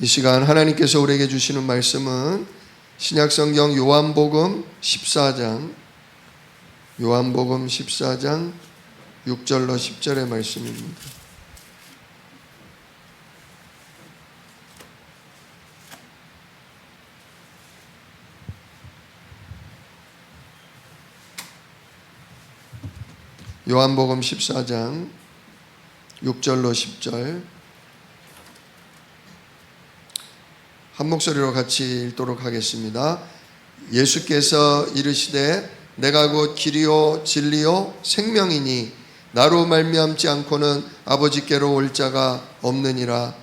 이 시간 하나님께서 우리에게 주시는 말씀은 신약성경 요한복음 14장 6절로 10절의 말씀입니다. 요한복음 14장 6절로 10절 한 목소리로 같이 읽도록 하겠습니다. 예수께서 이르시되 내가 곧 길이요 진리요 생명이니 나로 말미암지 않고는 아버지께로 올 자가 없느니라.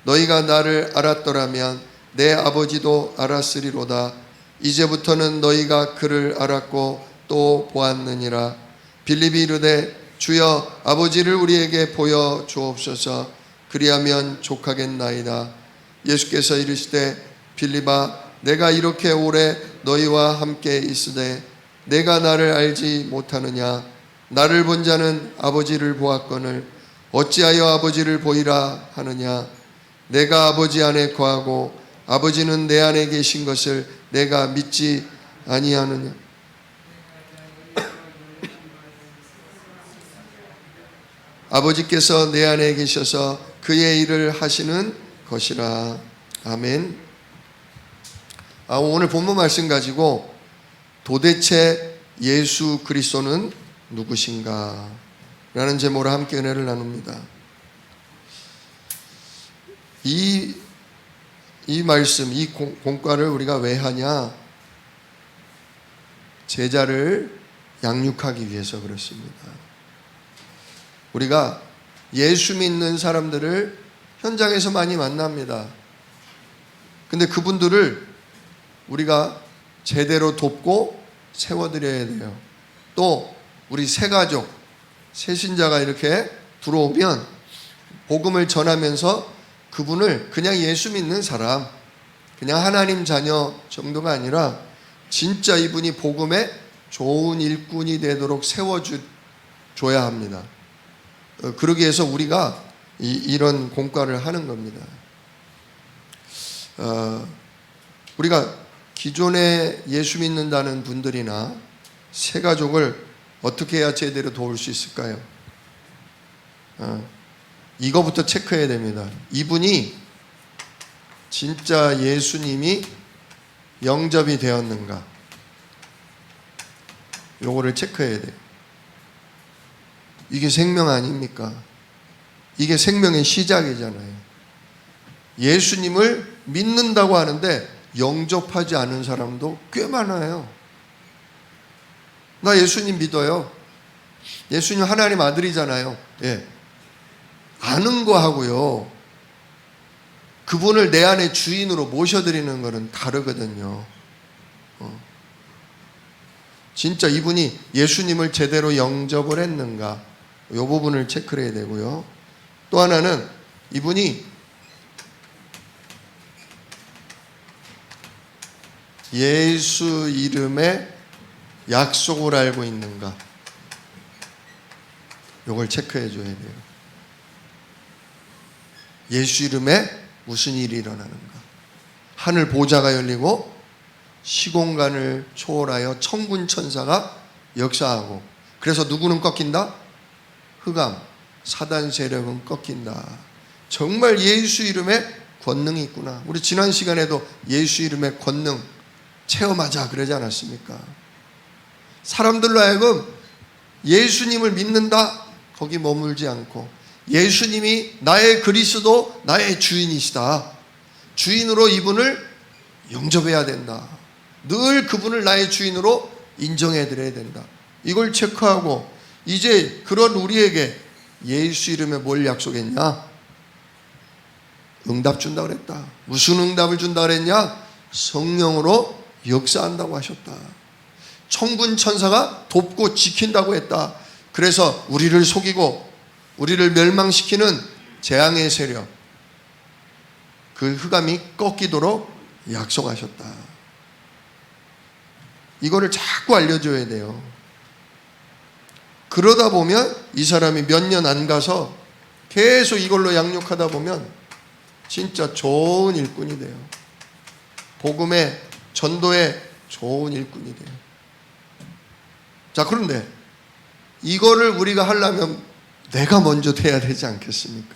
너희가 나를 알았더라면 내 아버지도 알았으리로다. 이제부터는 너희가 그를 알았고 또 보았느니라. 빌립이 이르되 주여 아버지를 우리에게 보여 주옵소서. 그리하면 족하겠나이다. 예수께서 이르시되 빌립아 내가 이렇게 오래 너희와 함께 있으되 내가 나를 알지 못하느냐. 나를 본 자는 아버지를 보았거늘 어찌하여 아버지를 보이라 하느냐. 내가 아버지 안에 거하고 아버지는 내 안에 계신 것을 내가 믿지 아니하느냐. 아버지께서 내 안에 계셔서 그의 일을 하시는 것이라. 아멘. 오늘 본문 말씀 가지고 도대체 예수 그리스도는 누구신가? 라는 제목으로 함께 은혜를 나눕니다. 이 말씀, 이 공과를 우리가 왜 하냐? 제자를 양육하기 위해서 그렇습니다. 우리가 예수 믿는 사람들을 현장에서 많이 만납니다. 근데 그분들을 우리가 제대로 돕고 세워드려야 돼요. 또 우리 새가족, 새신자가 이렇게 들어오면 복음을 전하면서 그분을 그냥 예수 믿는 사람, 그냥 하나님 자녀 정도가 아니라 진짜 이분이 복음의 좋은 일꾼이 되도록 세워줘야 합니다. 그러기 위해서 우리가 이런 공과를 하는 겁니다. 우리가 기존에 예수 믿는다는 분들이나 새가족을 어떻게 해야 제대로 도울 수 있을까요? 이거부터 체크해야 됩니다. 이분이 진짜 예수님이 영접이 되었는가? 요거를 체크해야 돼요. 이게 생명 아닙니까? 이게 생명의 시작이잖아요. 예수님을 믿는다고 하는데 영접하지 않은 사람도 꽤 많아요. 나 예수님 믿어요. 예수님 하나님 아들이잖아요. 예. 아는 거 하고요, 그분을 내 안에 주인으로 모셔드리는 것은 다르거든요. 진짜 이분이 예수님을 제대로 영접을 했는가? 이 부분을 체크를 해야 되고요. 또 하나는 이분이 예수 이름의 약속을 알고 있는가? 이걸 체크해 줘야 돼요. 예수 이름에 무슨 일이 일어나는가? 하늘 보좌가 열리고 시공간을 초월하여 천군 천사가 역사하고, 그래서 누구는 꺾인다? 흑암, 사단 세력은 꺾인다. 정말 예수 이름에 권능이 있구나. 우리 지난 시간에도 예수 이름의 권능 체험하자 그러지 않았습니까? 사람들로 하여금 예수님을 믿는다, 거기 머물지 않고 예수님이 나의 그리스도, 나의 주인이시다, 주인으로 이분을 영접해야 된다, 늘 그분을 나의 주인으로 인정해 드려야 된다. 이걸 체크하고, 이제 그런 우리에게 예수 이름에 뭘 약속했냐? 응답 준다고 그랬다. 무슨 응답을 준다고 그랬냐? 성령으로 역사한다고 하셨다. 천군 천사가 돕고 지킨다고 했다. 그래서 우리를 속이고 우리를 멸망시키는 재앙의 세력, 그 흑암이 꺾이도록 약속하셨다. 이거를 자꾸 알려줘야 돼요. 그러다 보면 이 사람이 몇 년 안 가서 계속 이걸로 양육하다 보면 진짜 좋은 일꾼이 돼요. 복음의 전도의 좋은 일꾼이 돼요. 자, 그런데 이거를 우리가 하려면 내가 먼저 돼야 되지 않겠습니까?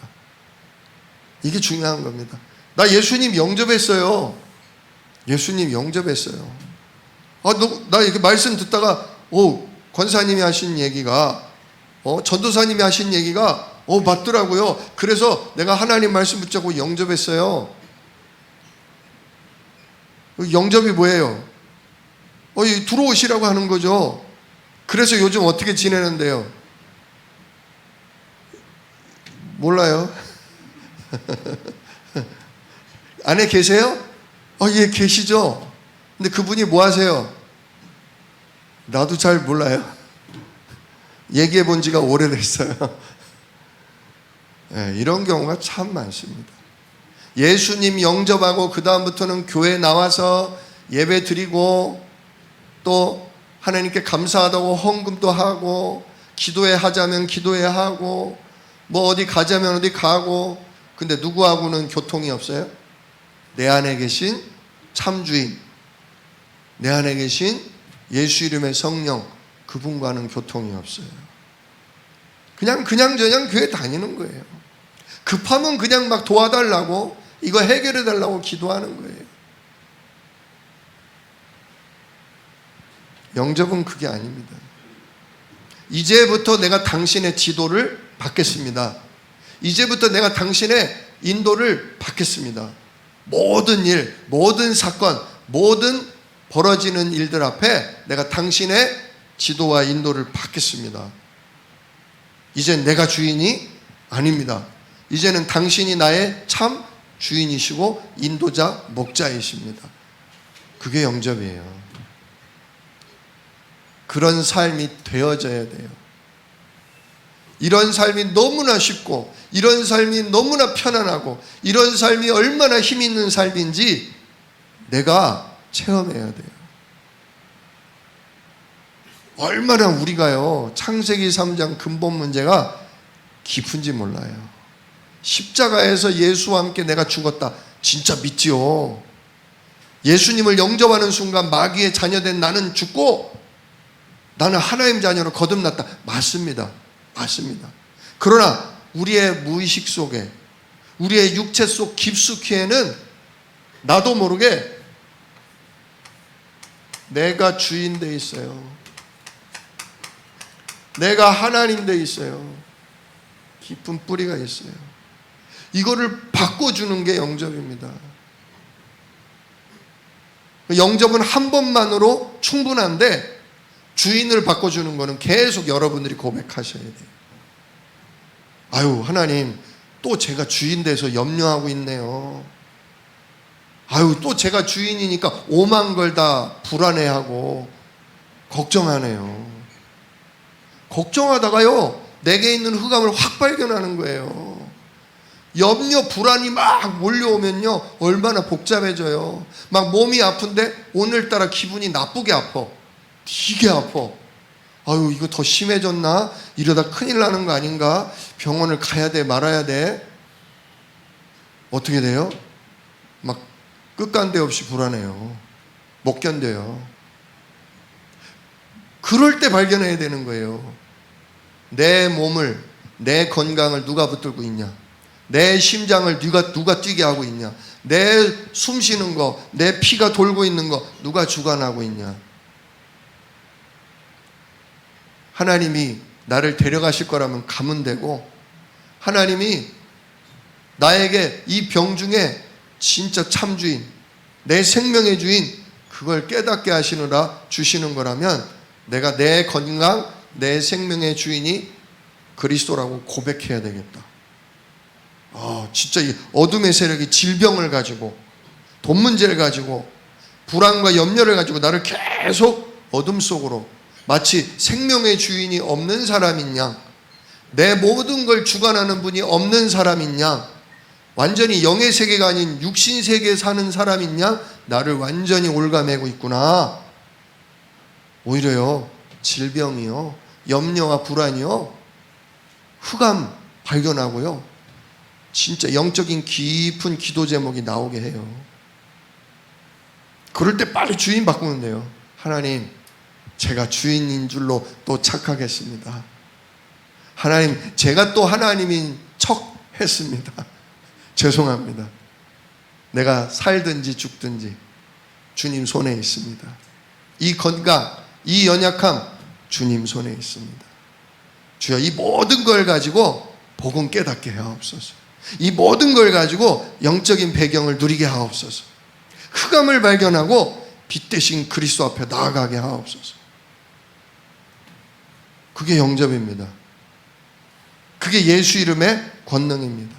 이게 중요한 겁니다. 나 예수님 영접했어요. 예수님 영접했어요. 나 이렇게 말씀 듣다가 권사님이 하신 얘기가 전도사님이 하신 얘기가 맞더라고요. 그래서 내가 하나님 말씀 붙잡고 영접했어요. 영접이 뭐예요? 들어오시라고 하는 거죠. 그래서 요즘 어떻게 지내는데요? 몰라요? 안에 계세요? 예, 계시죠? 근데 그분이 뭐 하세요? 나도 잘 몰라요. 얘기해 본 지가 오래됐어요. 네, 이런 경우가 참 많습니다. 예수님 영접하고 그 다음부터는 교회 나와서 예배 드리고 또 하나님께 감사하다고 헌금도 하고 기도해 하자면 기도해 하고 뭐 어디 가자면 어디 가고, 근데 누구하고는 교통이 없어요? 내 안에 계신 참주인, 내 안에 계신 예수 이름의 성령, 그분과는 교통이 없어요. 그냥 교회 다니는 거예요. 급하면 그냥 막 도와달라고, 이거 해결해 달라고 기도하는 거예요. 영접은 그게 아닙니다. 이제부터 내가 당신의 지도를 받겠습니다. 이제부터 내가 당신의 인도를 받겠습니다. 모든 일, 모든 사건, 모든 벌어지는 일들 앞에 내가 당신의 지도와 인도를 받겠습니다. 이제 내가 주인이 아닙니다. 이제는 당신이 나의 참 주인이시고 인도자, 목자이십니다. 그게 영접이에요. 그런 삶이 되어져야 돼요. 이런 삶이 너무나 쉽고, 이런 삶이 너무나 편안하고, 이런 삶이 얼마나 힘 있는 삶인지 내가 체험해야 돼요. 얼마나 우리가요, 창세기 3장 근본 문제가 깊은지 몰라요. 십자가에서 예수와 함께 내가 죽었다, 진짜 믿지요. 예수님을 영접하는 순간 마귀의 자녀된 나는 죽고 나는 하나님 자녀로 거듭났다, 맞습니다. 맞습니다. 그러나 우리의 무의식 속에, 우리의 육체 속 깊숙이에는 나도 모르게 내가 주인 돼 있어요. 내가 하나님 돼 있어요. 깊은 뿌리가 있어요. 이거를 바꿔주는 게 영접입니다. 영접은 한 번만으로 충분한데 주인을 바꿔주는 거는 계속 여러분들이 고백하셔야 돼요. 아유, 하나님, 또 제가 주인 돼서 염려하고 있네요. 아유, 또 제가 주인이니까 오만 걸 다 불안해하고 걱정하네요. 걱정하다가요, 내게 있는 흑암을 확 발견하는 거예요. 염려, 불안이 막 몰려오면요, 얼마나 복잡해져요. 막 몸이 아픈데 오늘따라 기분이 나쁘게 아파. 되게 아파. 아유, 이거 더 심해졌나? 이러다 큰일 나는 거 아닌가? 병원을 가야 돼, 말아야 돼? 어떻게 돼요? 막 끝간데 없이 불안해요. 못 견뎌요. 그럴 때 발견해야 되는 거예요. 내 몸을, 내 건강을 누가 붙들고 있냐? 내 심장을 누가 뛰게 하고 있냐? 내 숨 쉬는 거, 내 피가 돌고 있는 거 누가 주관하고 있냐? 하나님이 나를 데려가실 거라면 가면 되고, 하나님이 나에게 이 병 중에 진짜 참주인, 내 생명의 주인, 그걸 깨닫게 하시느라 주시는 거라면 내가 내 건강, 내 생명의 주인이 그리스도라고 고백해야 되겠다. 진짜 이 어둠의 세력이 질병을 가지고, 돈 문제를 가지고, 불안과 염려를 가지고 나를 계속 어둠 속으로, 마치 생명의 주인이 없는 사람인 양, 내 모든 걸 주관하는 분이 없는 사람인 양, 완전히 영의 세계가 아닌 육신 세계에 사는 사람인 양 나를 완전히 올가매고 있구나. 오히려요, 질병이요, 염려와 불안이요, 흑암 발견하고요, 진짜 영적인 깊은 기도 제목이 나오게 해요. 그럴 때 빨리 주인 바꾸면 돼요. 하나님, 제가 주인인 줄로 또 착각했습니다. 하나님, 제가 또 하나님인 척 했습니다. 죄송합니다. 내가 살든지 죽든지 주님 손에 있습니다. 이 건강, 이 연약함 주님 손에 있습니다. 주여, 이 모든 걸 가지고 복음 깨닫게 하옵소서. 이 모든 걸 가지고 영적인 배경을 누리게 하옵소서. 흑암을 발견하고 빛 대신 그리스도 앞에 나아가게 하옵소서. 그게 영접입니다. 그게 예수 이름의 권능입니다.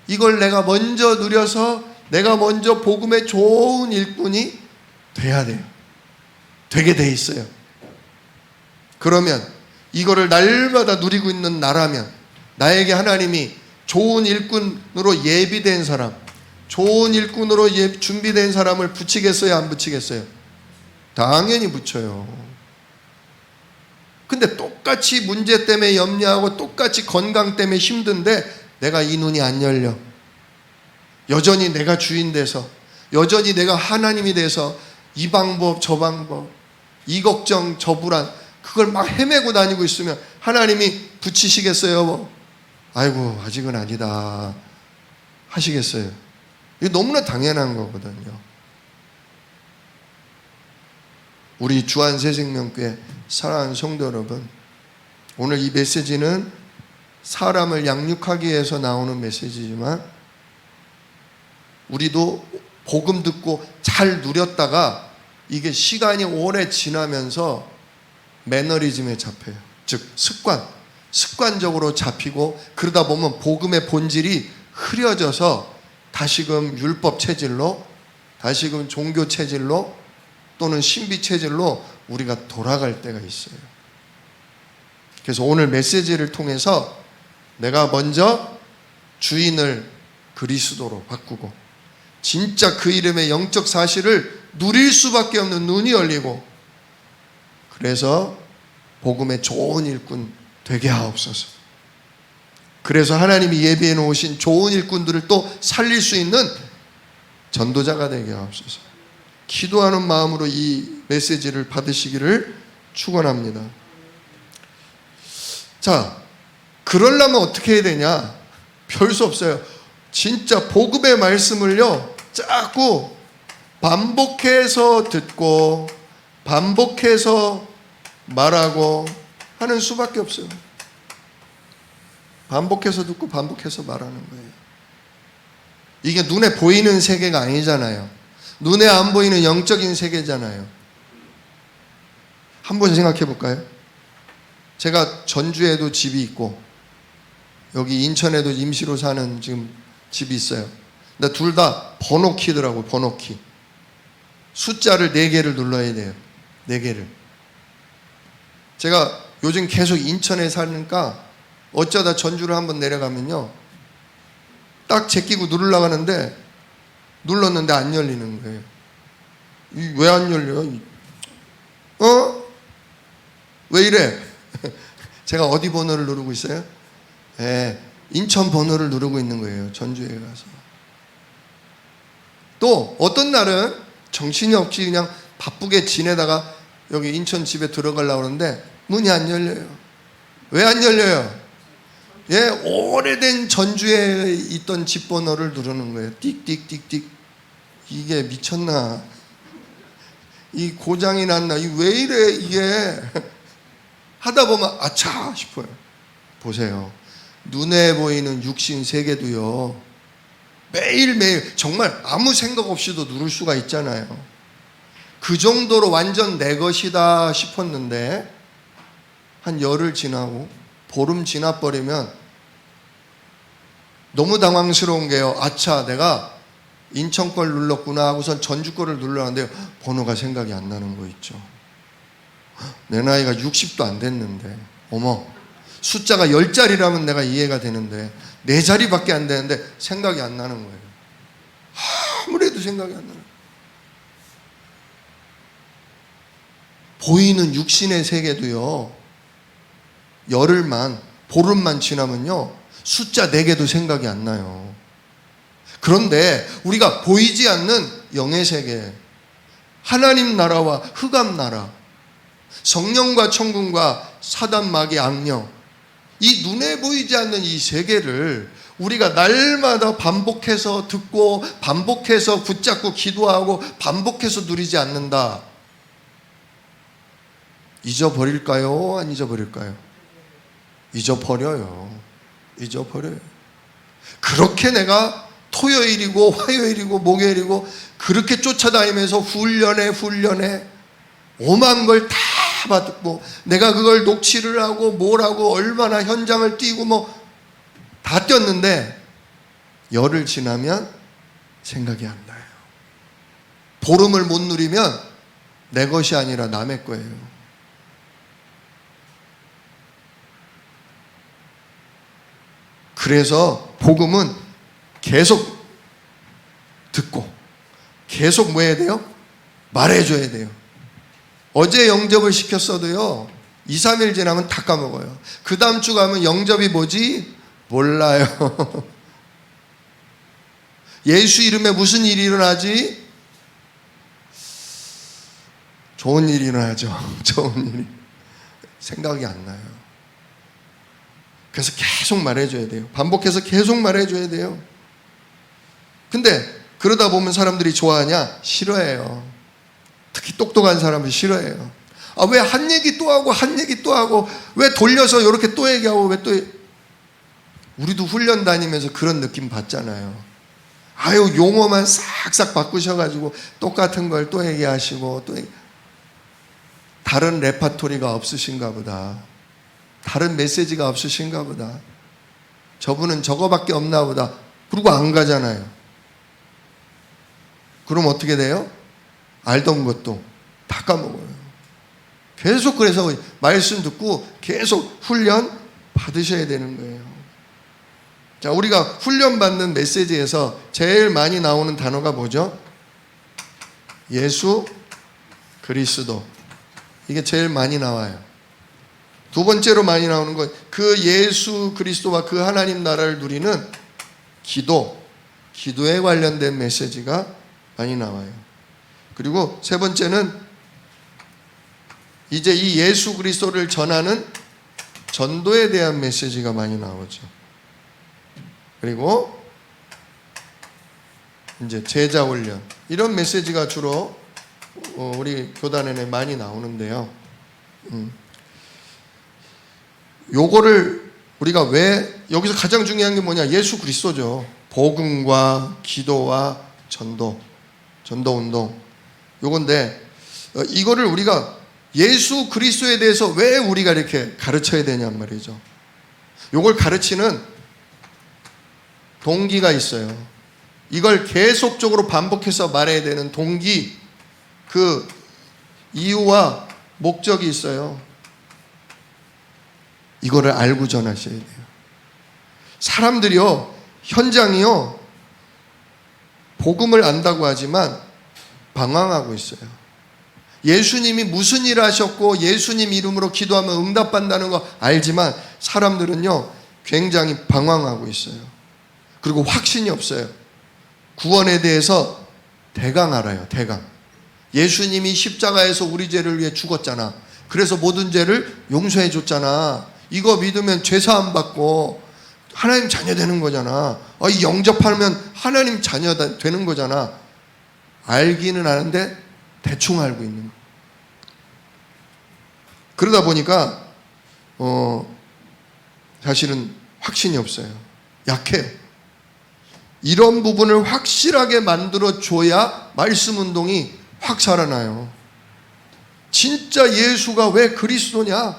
이걸 내가 먼저 누려서 내가 먼저 복음의 좋은 일꾼이 돼야 돼요. 되게 돼 있어요. 그러면 이거를 날마다 누리고 있는 나라면, 나에게 하나님이 좋은 일꾼으로 예비된 사람, 좋은 일꾼으로 준비된 사람을 붙이겠어요, 안 붙이겠어요? 당연히 붙여요. 근데 똑같이 문제 때문에 염려하고 똑같이 건강 때문에 힘든데 내가 이 눈이 안 열려. 여전히 내가 주인 돼서, 여전히 내가 하나님이 돼서 이 방법 저 방법, 이 걱정 저 불안, 그걸 막 헤매고 다니고 있으면 하나님이 붙이시겠어요? 아이고, 아직은 아니다 하시겠어요? 이게 너무나 당연한 거거든요. 우리 주안새생명교회 사랑하는 성도 여러분, 오늘 이 메시지는 사람을 양육하기 위해서 나오는 메시지지만 우리도 복음 듣고 잘 누렸다가 이게 시간이 오래 지나면서 매너리즘에 잡혀요. 즉 습관적으로 잡히고, 그러다 보면 복음의 본질이 흐려져서 다시금 율법 체질로, 다시금 종교 체질로, 또는 신비 체질로 우리가 돌아갈 때가 있어요. 그래서 오늘 메시지를 통해서 내가 먼저 주인을 그리스도로 바꾸고 진짜 그 이름의 영적 사실을 누릴 수밖에 없는 눈이 열리고, 그래서 복음의 좋은 일꾼 되게 하옵소서. 그래서 하나님이 예비해 놓으신 좋은 일꾼들을 또 살릴 수 있는 전도자가 되게 하옵소서. 기도하는 마음으로 이 메시지를 받으시기를 축원합니다. 자, 그러려면 어떻게 해야 되냐? 별 수 없어요. 진짜 복음의 말씀을요, 자꾸 반복해서 듣고 반복해서 말하고 하는 수밖에 없어요. 반복해서 듣고 반복해서 말하는 거예요. 이게 눈에 보이는 세계가 아니잖아요. 눈에 안 보이는 영적인 세계잖아요. 한번 생각해 볼까요? 제가 전주에도 집이 있고 여기 인천에도 임시로 사는 지금 집이 있어요. 근데 둘 다 번호키더라고요. 번호키. 숫자를 4개를 눌러야 돼요. 4개를. 제가 요즘 계속 인천에 사니까 어쩌다 전주를 한번 내려가면요, 딱 제끼고 누르려고 하는데 눌렀는데 안 열리는 거예요. 왜 안 열려요? 왜 이래? 제가 어디 번호를 누르고 있어요? 인천 번호를 누르고 있는 거예요. 전주에 가서. 또 어떤 날은 정신이 없이 그냥 바쁘게 지내다가 여기 인천 집에 들어가려고 하는데 문이 안 열려요. 왜 안 열려요? 오래된 전주에 있던 집 번호를 누르는 거예요. 띡띡띡띡. 이게 미쳤나? 이 고장이 났나? 왜 이래 이게? 하다 보면 아차 싶어요. 보세요. 눈에 보이는 육신 세계도요, 매일매일 정말 아무 생각 없이도 누를 수가 있잖아요. 그 정도로 완전 내 것이다 싶었는데 한 열흘 지나고 보름 지나버리면 너무 당황스러운 게요, 아차, 내가 인천 걸 눌렀구나 하고선 전주 거를 눌렀는데 번호가 생각이 안 나는 거 있죠. 내 나이가 60도 안 됐는데, 어머, 숫자가 10자리라면 내가 이해가 되는데 4자리밖에 안 되는데 생각이 안 나는 거예요. 아무래도 생각이 안 나는 거예요. 보이는 육신의 세계도요, 열흘만, 보름만 지나면요, 숫자 4개도 생각이 안 나요. 그런데 우리가 보이지 않는 영의 세계, 하나님 나라와 흑암 나라, 성령과 천군과 사단 마귀 악령, 이 눈에 보이지 않는 이 세계를 우리가 날마다 반복해서 듣고 반복해서 붙잡고 기도하고 반복해서 누리지 않는다. 잊어버릴까요? 안 잊어버릴까요? 잊어버려요. 잊어버려요. 그렇게 내가 토요일이고 화요일이고 목요일이고 그렇게 쫓아다니면서 훈련해 오만 걸 다 받고 내가 그걸 녹취를 하고 뭘 하고 얼마나 현장을 뛰고 뭐 다 뛰었는데 열흘 지나면 생각이 안 나요. 보름을 못 누리면 내 것이 아니라 남의 거예요. 그래서 복음은 계속 듣고 계속 뭐 해야 돼요? 말해줘야 돼요. 어제 영접을 시켰어도요 2, 3일 지나면 다 까먹어요. 그 다음 주 가면 영접이 뭐지? 몰라요. 예수 이름에 무슨 일이 일어나지? 좋은 일이 일어나죠. 좋은 일이. 생각이 안 나요. 그래서 계속 말해줘야 돼요. 반복해서 계속 말해줘야 돼요. 근데 그러다 보면 사람들이 좋아하냐? 싫어해요. 특히 똑똑한 사람은 싫어해요. 아, 왜 한 얘기 또 하고 한 얘기 또 하고 왜 돌려서 이렇게 또 얘기하고 왜 또. 우리도 훈련 다니면서 그런 느낌 받잖아요. 아유, 용어만 싹싹 바꾸셔가지고 똑같은 걸 또 얘기하시고 또 다른 레파토리가 없으신가 보다. 다른 메시지가 없으신가 보다. 저분은 저거밖에 없나 보다. 그리고 안 가잖아요. 그럼 어떻게 돼요? 알던 것도 다 까먹어요. 계속 그래서 말씀 듣고 계속 훈련 받으셔야 되는 거예요. 자, 우리가 훈련받는 메시지에서 제일 많이 나오는 단어가 뭐죠? 예수 그리스도. 이게 제일 많이 나와요. 두 번째로 많이 나오는 건 그 예수 그리스도와 그 하나님 나라를 누리는 기도에 관련된 메시지가 많이 나와요. 그리고 세 번째는 이제 이 예수 그리스도를 전하는 전도에 대한 메시지가 많이 나오죠. 그리고 이제 제자 훈련, 이런 메시지가 주로 우리 교단에 많이 나오는데요. 요거를 우리가 왜 여기서 가장 중요한 게 뭐냐? 예수 그리스도죠. 복음과 기도와 전도 운동. 요건데 이거를 우리가 예수 그리스도에 대해서 왜 우리가 이렇게 가르쳐야 되냔 말이죠. 요걸 가르치는 동기가 있어요. 이걸 계속적으로 반복해서 말해야 되는 동기, 그 이유와 목적이 있어요. 이거를 알고 전하셔야 돼요. 사람들이요, 현장이요, 복음을 안다고 하지만 방황하고 있어요. 예수님이 무슨 일을 하셨고 예수님 이름으로 기도하면 응답받는다는 거 알지만 사람들은요 굉장히 방황하고 있어요. 그리고 확신이 없어요. 구원에 대해서 대강 알아요. 대강. 예수님이 십자가에서 우리 죄를 위해 죽었잖아. 그래서 모든 죄를 용서해 줬잖아. 이거 믿으면 죄사함 받고 하나님 자녀 되는 거잖아. 이 영접하면 하나님 자녀 되는 거잖아. 알기는 아는데 대충 알고 있는 거예요. 그러다 보니까 사실은 확신이 없어요. 약해요. 이런 부분을 확실하게 만들어줘야 말씀 운동이 확 살아나요. 진짜 예수가 왜 그리스도냐?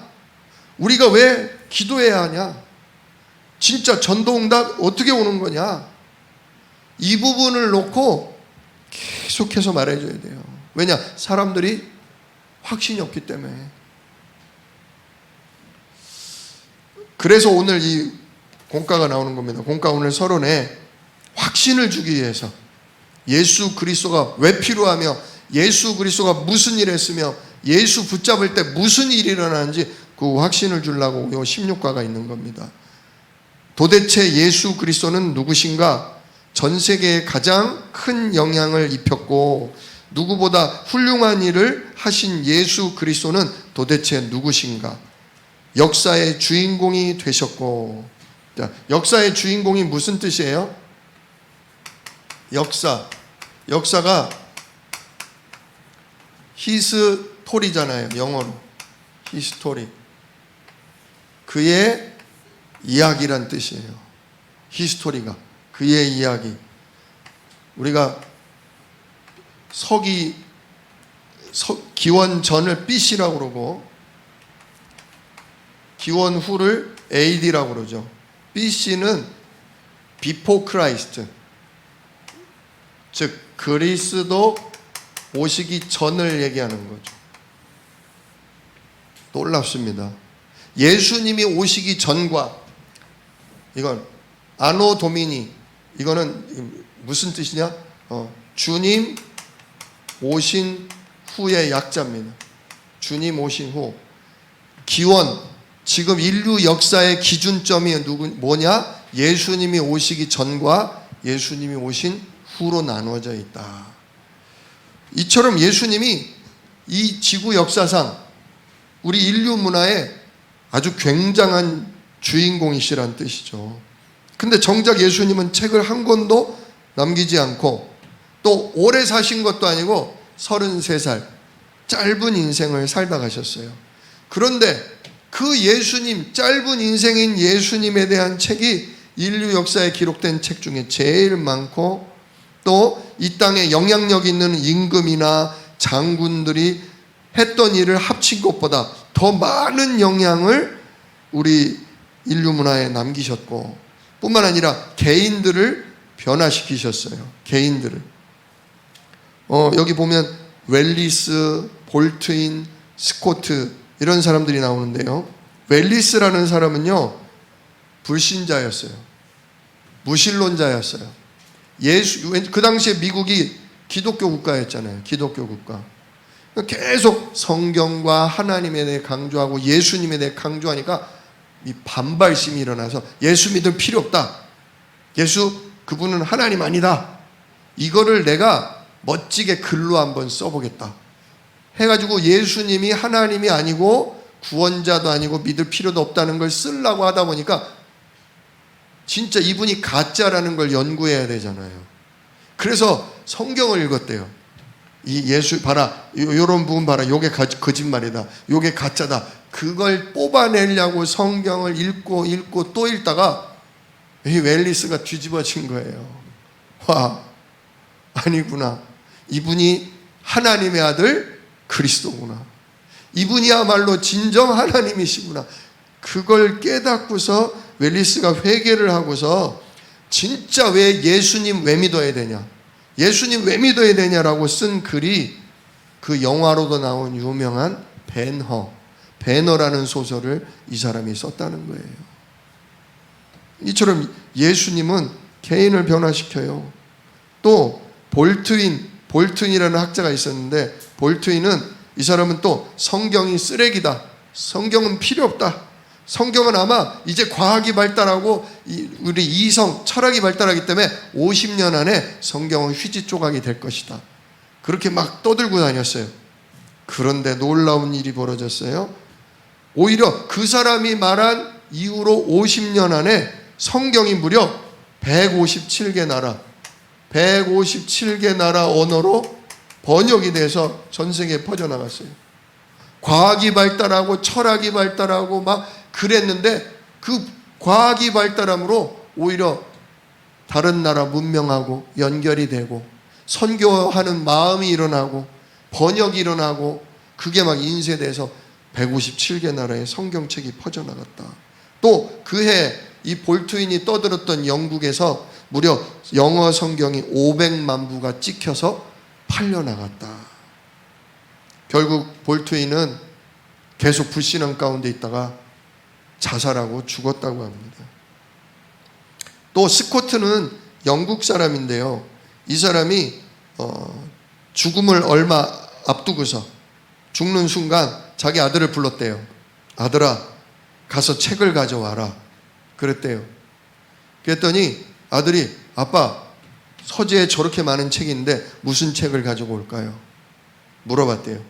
우리가 왜 기도해야 하냐? 진짜 전도응답 어떻게 오는 거냐? 이 부분을 놓고 계속해서 말해줘야 돼요. 왜냐? 사람들이 확신이 없기 때문에. 그래서 오늘 이 공과가 나오는 겁니다. 공과 오늘 서론에 확신을 주기 위해서 예수 그리스도가 왜 필요하며 예수 그리스도가 무슨 일을 했으며 예수 붙잡을 때 무슨 일이 일어나는지 그 확신을 주려고 요 16과가 있는 겁니다. 도대체 예수 그리스도는 누구신가? 전 세계에 가장 큰 영향을 입혔고 누구보다 훌륭한 일을 하신 예수 그리스도는 도대체 누구신가? 역사의 주인공이 되셨고, 자, 역사의 주인공이 무슨 뜻이에요? 역사가 히스토리잖아요. 영어로 히스토리. 그의 이야기란 뜻이에요. 히스토리가 그의 이야기. 우리가 기원 전을 BC라고 그러고 기원 후를 AD라고 그러죠. BC는 Before Christ, 즉 그리스도 오시기 전을 얘기하는 거죠. 놀랍습니다. 예수님이 오시기 전과, 이건 아노 도미니, 이거는 무슨 뜻이냐? 주님 오신 후의 약자입니다. 주님 오신 후. 기원, 지금 인류 역사의 기준점이 뭐냐? 예수님이 오시기 전과 예수님이 오신 후로 나누어져 있다. 이처럼 예수님이 이 지구 역사상 우리 인류 문화의 아주 굉장한 주인공이시란 뜻이죠. 근데 정작 예수님은 책을 한 권도 남기지 않고 또 오래 사신 것도 아니고 33살 짧은 인생을 살다 가셨어요. 그런데 그 예수님, 짧은 인생인 예수님에 대한 책이 인류 역사에 기록된 책 중에 제일 많고, 또 이 땅에 영향력 있는 임금이나 장군들이 했던 일을 합친 것보다 더 많은 영향을 우리 인류 문화에 남기셨고, 뿐만 아니라 개인들을 변화시키셨어요. 개인들을. 여기 보면 웰리스, 볼트인, 스코트 이런 사람들이 나오는데요. 웰리스라는 사람은요, 불신자였어요. 무신론자였어요. 그 당시에 미국이 기독교 국가였잖아요. 기독교 국가. 계속 성경과 하나님에 대해 강조하고 예수님에 대해 강조하니까 이 반발심이 일어나서 예수 믿을 필요 없다. 그분은 하나님 아니다. 이거를 내가 멋지게 글로 한번 써보겠다 해가지고 예수님이 하나님이 아니고 구원자도 아니고 믿을 필요도 없다는 걸 쓰려고 하다 보니까 진짜 이분이 가짜라는 걸 연구해야 되잖아요. 그래서 성경을 읽었대요. 이 예수 봐라, 요런 부분 봐라, 요게 거짓말이다, 요게 가짜다. 그걸 뽑아내려고 성경을 읽고 또 읽다가 이 웰리스가 뒤집어진 거예요. 와, 아니구나. 이분이 하나님의 아들 그리스도구나. 이분이야말로 진정 하나님이시구나. 그걸 깨닫고서 웰리스가 회개를 하고서 진짜 왜 예수님 왜 믿어야 되냐, 예수님 왜 믿어야 되냐라고 쓴 글이 그 영화로도 나온 유명한 배너라는 소설을 이 사람이 썼다는 거예요. 이처럼 예수님은 개인을 변화시켜요. 또 볼튼이라는 학자가 있었는데, 볼튼은 이 사람은 또 성경이 쓰레기다, 성경은 필요 없다, 성경은 아마 이제 과학이 발달하고 우리 이성, 철학이 발달하기 때문에 50년 안에 성경은 휴지 조각이 될 것이다, 그렇게 막 떠들고 다녔어요. 그런데 놀라운 일이 벌어졌어요. 오히려 그 사람이 말한 이후로 50년 안에 성경이 무려 157개 나라 언어로 번역이 돼서 전 세계에 퍼져나갔어요. 과학이 발달하고 철학이 발달하고 막 그랬는데 그 과학이 발달함으로 오히려 다른 나라 문명하고 연결이 되고 선교하는 마음이 일어나고 번역이 일어나고 그게 막 인쇄돼서 157개 나라의 성경책이 퍼져나갔다. 또 그해 이 볼트윈이 떠들었던 영국에서 무려 영어 성경이 500만 부가 찍혀서 팔려나갔다. 결국 볼트윈은 계속 불신앙 가운데 있다가 자살하고 죽었다고 합니다. 또 스코트는 영국 사람인데요, 이 사람이 죽음을 얼마 앞두고서 죽는 순간 자기 아들을 불렀대요. 아들아, 가서 책을 가져와라 그랬대요. 그랬더니 아들이 아빠 서재에 저렇게 많은 책이 있는데 무슨 책을 가지고 올까요? 물어봤대요.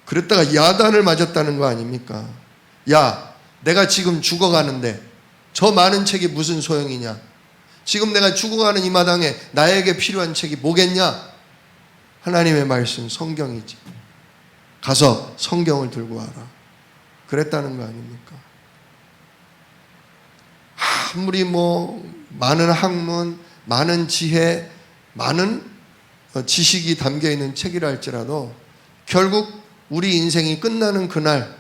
그랬다가 야단을 맞았다는 거 아닙니까? 야, 내가 지금 죽어가는데 저 많은 책이 무슨 소용이냐? 지금 내가 죽어가는 이 마당에 나에게 필요한 책이 뭐겠냐? 하나님의 말씀, 성경이지. 가서 성경을 들고 와라. 그랬다는 거 아닙니까? 아무리 많은 학문, 많은 지혜, 많은 지식이 담겨있는 책이라 할지라도 결국 우리 인생이 끝나는 그날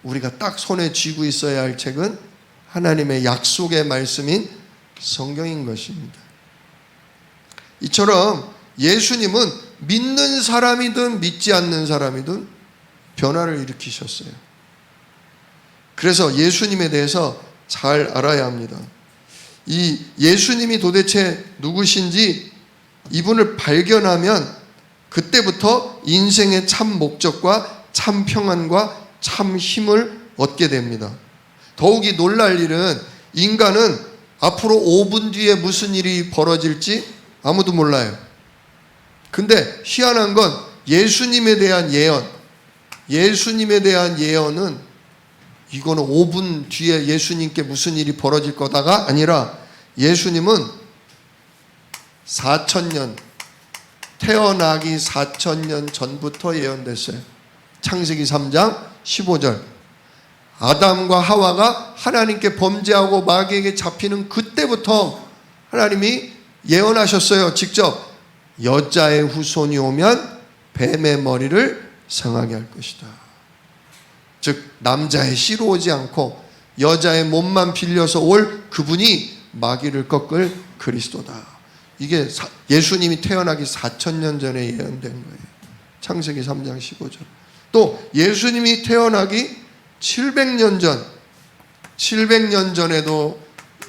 우리가 딱 손에 쥐고 있어야 할 책은 하나님의 약속의 말씀인 성경인 것입니다. 이처럼 예수님은 믿는 사람이든 믿지 않는 사람이든 변화를 일으키셨어요. 그래서 예수님에 대해서 잘 알아야 합니다. 이 예수님이 도대체 누구신지 이분을 발견하면 그때부터 인생의 참 목적과 참 평안과 참 힘을 얻게 됩니다. 더욱이 놀랄 일은 인간은 앞으로 5분 뒤에 무슨 일이 벌어질지 아무도 몰라요. 근데 희한한 건 예수님에 대한 예언은 이거는 5분 뒤에 예수님께 무슨 일이 벌어질 거다가 아니라 예수님은 4,000년, 태어나기 4,000년 전부터 예언됐어요. 창세기 3장 15절. 아담과 하와가 하나님께 범죄하고 마귀에게 잡히는 그때부터 하나님이 예언하셨어요. 직접 여자의 후손이 오면 뱀의 머리를 상하게 할 것이다. 즉 남자의 씨로 오지 않고 여자의 몸만 빌려서 올 그분이 마귀를 꺾을 그리스도다. 이게 예수님이 태어나기 4,000년 전에 예언된 거예요. 창세기 3장 15절. 또 예수님이 태어나기 700년 전에도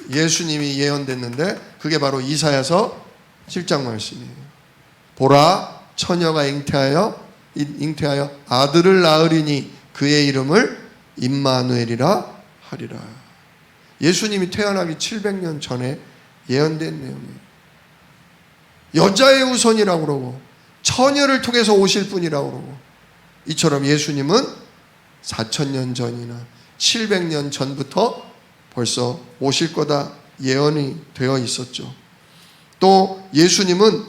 예수님이 예언됐는데 그게 바로 이사야서 7장 말씀이에요. 보라, 처녀가 잉태하여 아들을 낳으리니 그의 이름을 임마누엘이라 하리라. 예수님이 태어나기 700년 전에 예언된 내용이에요. 여자의 후손이라고 그러고 처녀를 통해서 오실 분이라고 그러고 이처럼 예수님은 4,000년 전이나 700년 전부터 벌써 오실 거다 예언이 되어 있었죠. 또 예수님은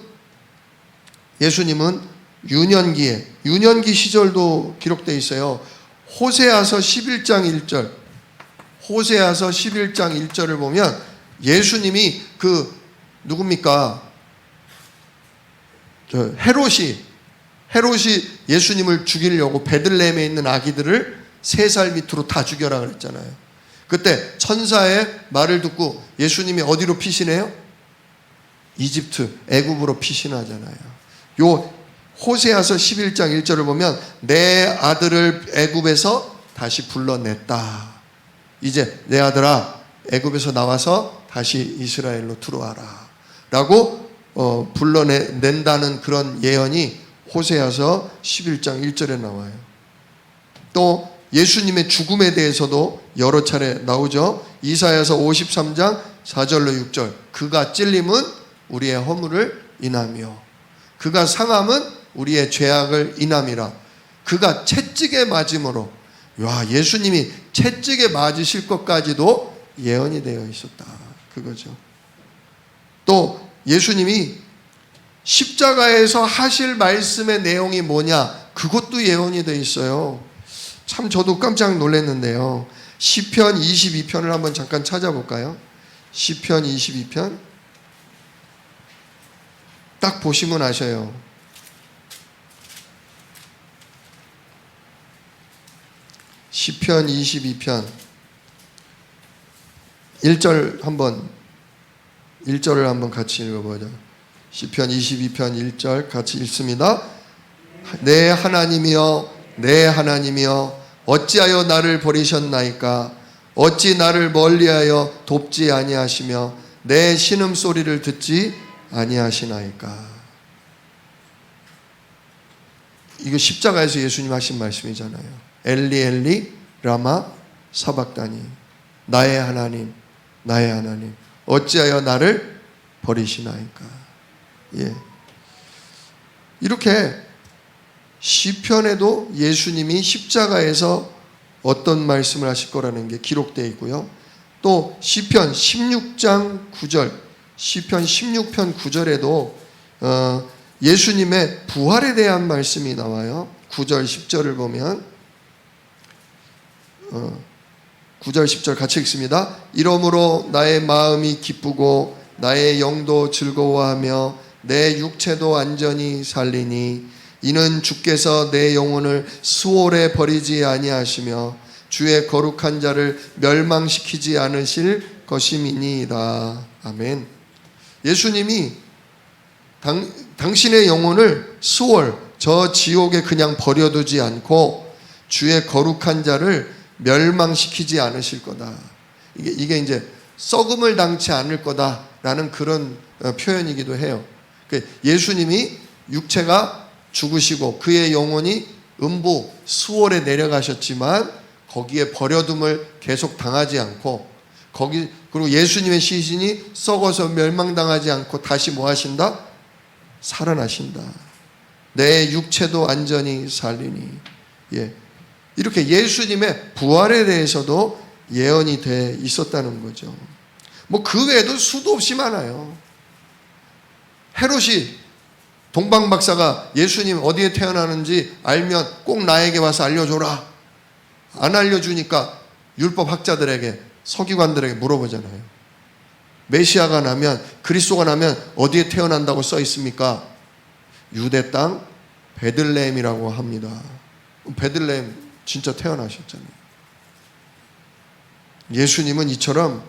유년기 시절도 기록되어 있어요. 호세아서 11장 1절. 호세아서 11장 1절을 보면 예수님이 누굽니까? 헤롯이 예수님을 죽이려고 베들레헴에 있는 아기들을 3살 밑으로 다 죽여라 그랬잖아요. 그때 천사의 말을 듣고 예수님이 어디로 피신해요? 이집트, 애굽으로 피신하잖아요. 요 호세아서 11장 1절을 보면 내 아들을 애굽에서 다시 불러냈다. 이제 내 아들아 애굽에서 나와서 다시 이스라엘로 들어와라 라고 불러낸다는 그런 예언이 호세아서 11장 1절에 나와요. 또 예수님의 죽음에 대해서도 여러 차례 나오죠. 이사야서 53장 4절로 6절. 그가 찔림은 우리의 허물을 인하며 그가 상함은 우리의 죄악을 인함이라. 그가 채찍에 맞음으로. 와, 예수님이 채찍에 맞으실 것까지도 예언이 되어 있었다. 그거죠. 또 예수님이 십자가에서 하실 말씀의 내용이 뭐냐? 그것도 예언이 되어 있어요. 참 저도 깜짝 놀랐는데요. 시편 22편을 한번 잠깐 찾아볼까요? 시편 22편. 딱 보시면 아셔요. 시편 22편 1절을 한번 같이 읽어보죠. 시편 22편 1절 같이 읽습니다. 내 하나님이여 내 하나님이여 어찌하여 나를 버리셨나이까? 어찌 나를 멀리하여 돕지 아니하시며 내 신음소리를 듣지 아니하시나이까? 이거 십자가에서 예수님 하신 말씀이잖아요. 엘리 엘리 라마 사박다니. 나의 하나님 나의 하나님 어찌하여 나를 버리시나이까. 예. 이렇게 시편에도 예수님이 십자가에서 어떤 말씀을 하실 거라는 게 기록되어 있고요. 또 시편 16장 9절, 시편 16편 9절에도 예수님의 부활에 대한 말씀이 나와요. 9절 10절을 보면 9절 10절 같이 읽습니다. 이러므로 나의 마음이 기쁘고 나의 영도 즐거워하며 내 육체도 안전히 살리니 이는 주께서 내 영혼을 수월에 버리지 아니하시며 주의 거룩한 자를 멸망시키지 않으실 것임이니이다. 아멘. 예수님이 당신의 영혼을 수월, 저 지옥에 그냥 버려두지 않고 주의 거룩한 자를 멸망시키지 않으실 거다. 이게 이제 썩음을 당치 않을 거다라는 그런 표현이기도 해요. 예수님이 육체가 죽으시고 그의 영혼이 음부 수월에 내려가셨지만 거기에 버려둠을 계속 당하지 않고 그리고 예수님의 시신이 썩어서 멸망당하지 않고 다시 뭐 하신다? 살아나신다. 내 육체도 안전히 살리니. 예. 이렇게 예수님의 부활에 대해서도 예언이 돼 있었다는 거죠. 뭐 그 외에도 수도 없이 많아요. 헤롯이 동방 박사가 예수님 어디에 태어나는지 알면 꼭 나에게 와서 알려줘라. 안 알려주니까 율법 학자들에게, 서기관들에게 물어보잖아요. 메시아가 나면, 그리스도가 나면 어디에 태어난다고 써 있습니까? 유대 땅 베들레헴이라고 합니다. 베들레헴 진짜 태어나셨잖아요. 예수님은 이처럼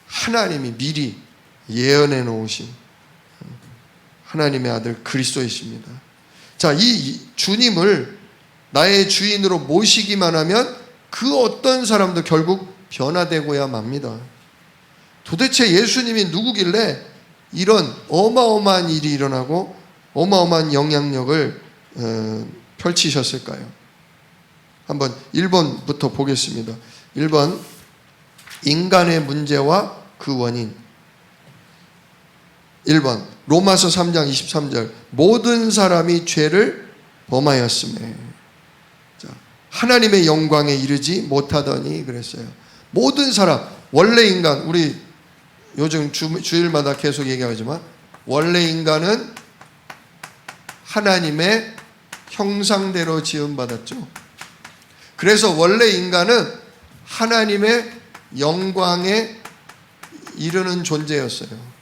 하나님이 미리 예언해 놓으신 하나님의 아들 그리스도이십니다. 자, 이 주님을 나의 주인으로 모시기만 하면 그 어떤 사람도 결국 변화되고야 맙니다. 도대체 예수님이 누구길래 이런 어마어마한 일이 일어나고 어마어마한 영향력을 펼치셨을까요? 한번 1번부터 보겠습니다. 1번, 인간의 문제와 그 원인. 1번, 로마서 3장 23절, 모든 사람이 죄를 범하였으며 하나님의 영광에 이르지 못하더니 그랬어요. 모든 사람, 원래 인간, 우리 요즘 주일마다 계속 얘기하지만 원래 인간은 하나님의 형상대로 지음받았죠. 그래서 원래 인간은 하나님의 영광에 이르는 존재였어요.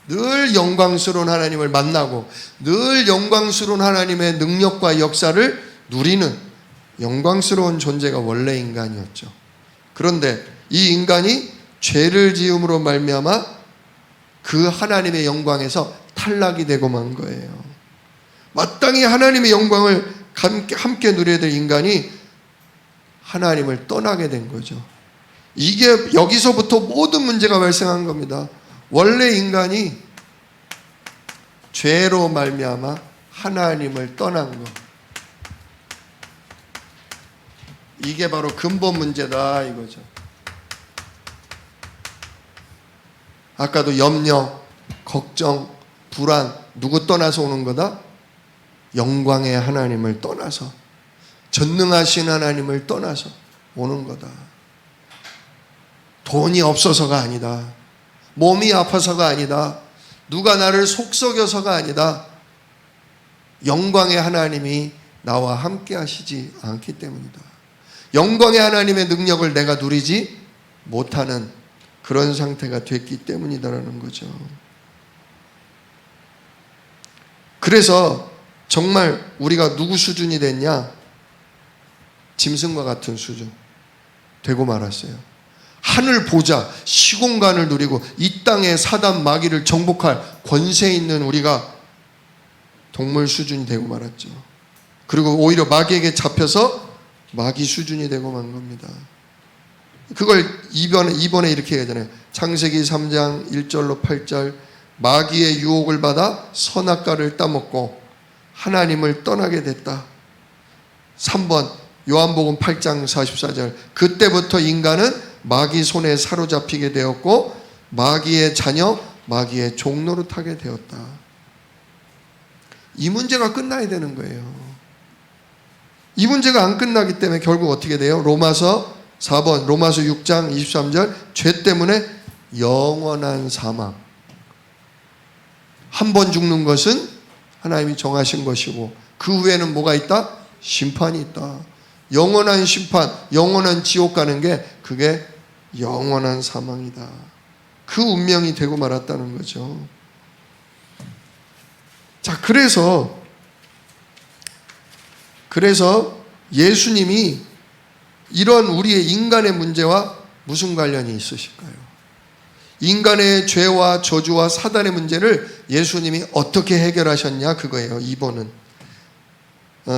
늘 영광스러운 하나님을 만나고 늘 영광스러운 하나님의 능력과 역사를 누리는 영광스러운 존재가 원래 인간이었죠. 그런데 이 인간이 죄를 지음으로 말미암아 그 하나님의 영광에서 탈락이 되고 만 거예요. 마땅히 하나님의 영광을 함께 누려야 될 인간이 하나님을 떠나게 된 거죠. 이게 여기서부터 모든 문제가 발생한 겁니다. 원래 인간이 죄로 말미암아 하나님을 떠난 것. 이게 바로 근본 문제다 이거죠. 아까도 염려, 걱정, 불안, 누구 떠나서 오는 거다? 영광의 하나님을 떠나서, 전능하신 하나님을 떠나서 오는 거다. 돈이 없어서가 아니다. 몸이 아파서가 아니다. 누가 나를 속썩여서가 아니다. 영광의 하나님이 나와 함께 하시지 않기 때문이다. 영광의 하나님의 능력을 내가 누리지 못하는 그런 상태가 됐기 때문이다라는 거죠. 그래서 정말 우리가 누구 수준이 됐냐? 짐승과 같은 수준 되고 말았어요. 하늘 보자, 시공간을 누리고 이 땅의 사단 마귀를 정복할 권세 있는 우리가 동물 수준이 되고 말았죠. 그리고 오히려 마귀에게 잡혀서 마귀 수준이 되고 만 겁니다. 그걸 2번에 이렇게 얘기하잖아요. 창세기 3장 1절로 8절, 마귀의 유혹을 받아 선악과를 따먹고 하나님을 떠나게 됐다. 3번 요한복음 8장 44절, 그때부터 인간은 마귀 손에 사로잡히게 되었고 마귀의 자녀, 마귀의 종로로 타게 되었다. 이 문제가 끝나야 되는 거예요. 이 문제가 안 끝나기 때문에 결국 어떻게 돼요? 로마서 4번, 로마서 6장 23절, 죄 때문에 영원한 사망. 한 번 죽는 것은 하나님이 정하신 것이고 그 후에는 뭐가 있다? 심판이 있다. 영원한 심판, 영원한 지옥 가는 게 그게 영원한 사망이다. 그 운명이 되고 말았다는 거죠. 자, 그래서 예수님이 이런 우리의 인간의 문제와 무슨 관련이 있으실까요? 인간의 죄와 저주와 사단의 문제를 예수님이 어떻게 해결하셨냐, 그거예요. 2번은